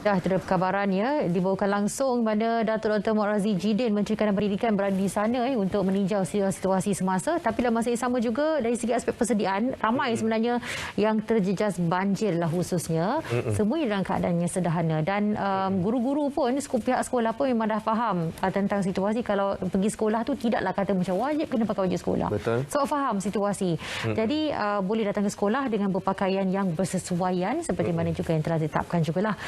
Dah terdapat kabarannya dibawakan langsung mana Datuk Dr. Muarazi Jidin Menteri Kanan Pendidikan berada di sana untuk meninjau situasi semasa, tapi dalam masa yang sama juga dari segi aspek persediaan ramai sebenarnya yang terjejas banjir lah khususnya. Semuanya dalam keadaan yang sederhana dan guru-guru pun pihak sekolah pun memang dah faham tentang situasi. Kalau pergi sekolah tu tidaklah kata macam wajib kena pakai baju sekolah. Betul. So faham situasi. Jadi boleh datang ke sekolah dengan berpakaian yang bersesuaian seperti mana juga yang telah ditetapkan jugalah.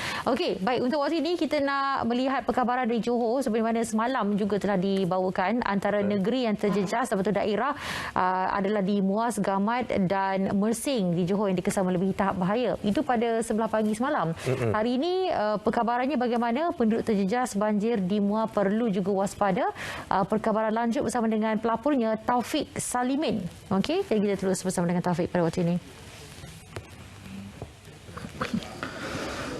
Okey, baik, untuk waktu ini kita nak melihat perkabaran dari Johor seperti mana semalam juga telah dibawakan antara negeri yang terjejas atau daerah adalah di Muaz, Gamat dan Mersing di Johor yang dikesan melebihi tahap bahaya. Itu pada sebelah pagi semalam. Hari ini perkabarannya bagaimana penduduk terjejas banjir di Muar perlu juga waspada. Perkabaran lanjut bersama dengan pelapornya Taufik Salimin. Okey, jadi kita terus bersama dengan Taufik pada waktu ini.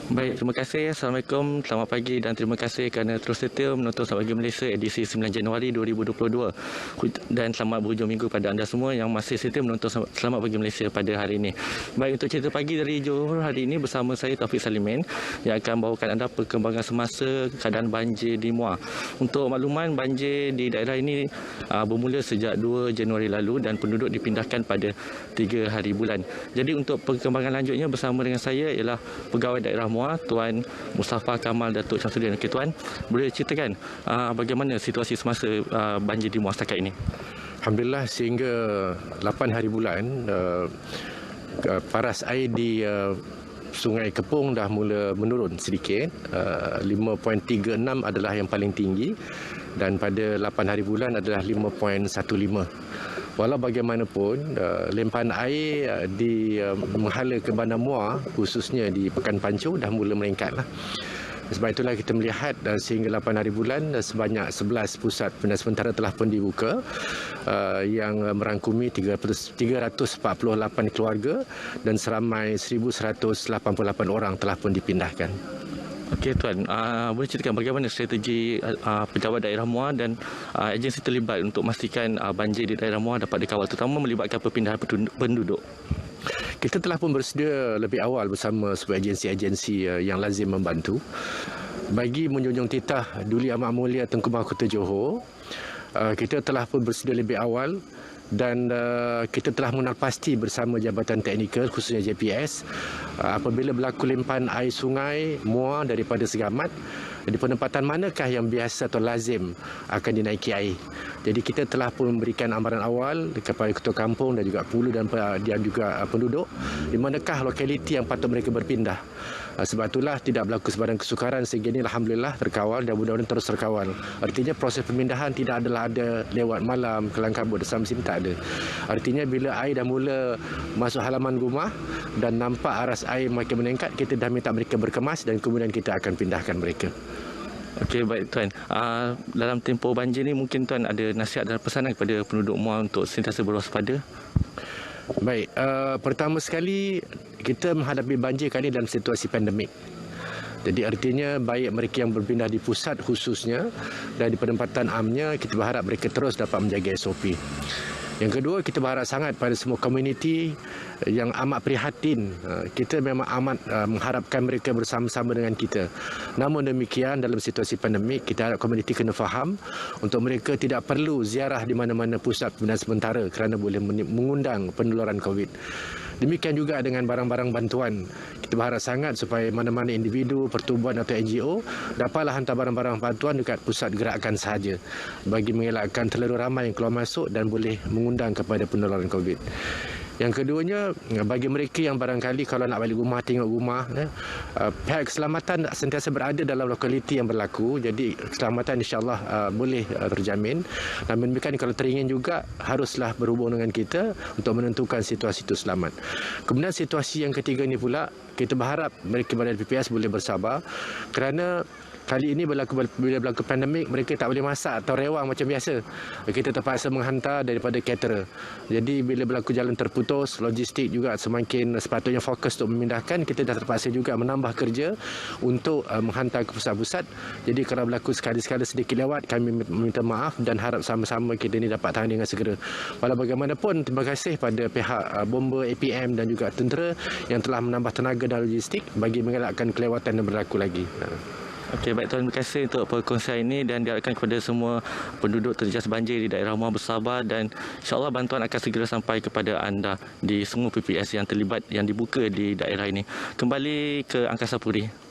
Baik, terima kasih. Assalamualaikum, selamat pagi dan terima kasih kerana terus setia menonton Selamat Pagi Malaysia edisi 9 Januari 2022. Dan selamat berhujung minggu pada anda semua yang masih setia menonton Selamat Pagi Malaysia pada hari ini. Baik, untuk cerita pagi dari Johor hari ini bersama saya Taufik Salimin yang akan bawakan anda perkembangan semasa keadaan banjir di Muar. Untuk makluman, banjir di daerah ini bermula sejak 2 Januari lalu dan penduduk dipindahkan pada 3 hari bulan. Jadi untuk perkembangan lanjutnya bersama dengan saya ialah Pegawai Daerah Muar, Tuan Mustafa Kamal Datuk Syamsuddin. Okey Tuan, boleh ceritakan bagaimana situasi semasa banjir di Muar setakat ini? Alhamdulillah, sehingga 8 hari bulan paras air di Sungai Kepung dah mula menurun sedikit. 5.36 adalah yang paling tinggi dan pada 8 hari bulan adalah 5.15. Walau bagaimanapun, limpahan air di menghala ke Bandar Muar, khususnya di Pekan Pancu, dah mula meningkat. Sebab itulah kita melihat sehingga 8 hari bulan sebanyak 11 pusat pembinaan sementara telah pun dibuka yang merangkumi 348 keluarga dan seramai 1,188 orang telah pun dipindahkan. Okey Tuan, boleh ceritakan bagaimana strategi pejabat daerah Muar dan agensi terlibat untuk memastikan banjir di daerah Muar dapat dikawal, terutama melibatkan perpindahan penduduk? Kita telah pun bersedia lebih awal bersama sebuah agensi-agensi yang lazim membantu. Bagi menjunjung titah Duli Amat Mulia Tengku Mahkota Johor, kita telah pun bersedia lebih awal dan kita telah mengenal pasti bersama Jabatan Teknikal khususnya JPS apabila berlaku limpahan air sungai Muar daripada Segamat, di penempatan manakah yang biasa atau lazim akan dinaiki air. Jadi kita telah pun memberikan amaran awal kepada ketua kampung dan juga penghulu dan juga penduduk di manakah lokaliti yang patut mereka berpindah. Sebab itulah tidak berlaku sebarang kesukaran sehingga ini alhamdulillah terkawal dan mudah-mudahan terus terkawal. Artinya proses pemindahan tidak adalah ada lewat malam, kelang kabut, samsim, tak ada. Artinya bila air dah mula masuk halaman rumah dan nampak aras air makin meningkat, kita dah minta mereka berkemas dan kemudian kita akan pindahkan mereka. Okey, baik Tuan. Dalam tempoh banjir ni mungkin Tuan ada nasihat dan pesanan kepada penduduk Muar untuk sentiasa berwaspada? Baik, pertama sekali kita menghadapi banjir kali dalam situasi pandemik. Jadi artinya baik mereka yang berpindah di pusat khususnya dan di penempatan amnya, kita berharap mereka terus dapat menjaga SOP. Yang kedua, kita berharap sangat pada semua komuniti yang amat prihatin. Kita memang amat mengharapkan mereka bersama-sama dengan kita. Namun demikian, dalam situasi pandemik, kita harap komuniti kena faham untuk mereka tidak perlu ziarah di mana-mana pusat pembinaan sementara kerana boleh mengundang penularan COVID. Demikian juga dengan barang-barang bantuan. Kita berharap sangat supaya mana-mana individu, pertubuhan atau NGO dapatlah hantar barang-barang bantuan dekat pusat gerakan sahaja bagi mengelakkan terlalu ramai yang keluar masuk dan boleh mengundang kepada penularan COVID. Yang keduanya, bagi mereka yang barangkali kalau nak balik rumah, tengok rumah, pihak keselamatan sentiasa berada dalam lokaliti yang berlaku. Jadi keselamatan insyaAllah boleh terjamin. Namun demikian kalau teringin juga haruslah berhubung dengan kita untuk menentukan situasi itu selamat. Kemudian situasi yang ketiga ini pula, kita berharap mereka berada di PPS boleh bersabar kerana kali ini bila berlaku pandemik, mereka tak boleh masak atau rewang macam biasa. Kita terpaksa menghantar daripada caterer. Jadi bila berlaku jalan terputus, logistik juga semakin sepatutnya fokus untuk memindahkan, kita dah terpaksa juga menambah kerja untuk menghantar ke pusat-pusat. Jadi kalau berlaku sekali-sekala sedikit lewat, kami minta maaf dan harap sama-sama kita ini dapat tangani dengan segera. Walau bagaimanapun, terima kasih pada pihak bomba APM dan juga tentera yang telah menambah tenaga kemudahan logistik bagi mengelakkan kelewatan yang berlaku lagi. Okey, baik, terima kasih untuk perkongsian ini dan diharapkan kepada semua penduduk terjejas banjir di daerah Muar bersabar dan insya-Allah bantuan akan segera sampai kepada anda di semua PPS yang terlibat yang dibuka di daerah ini. Kembali ke Angkasa Puri.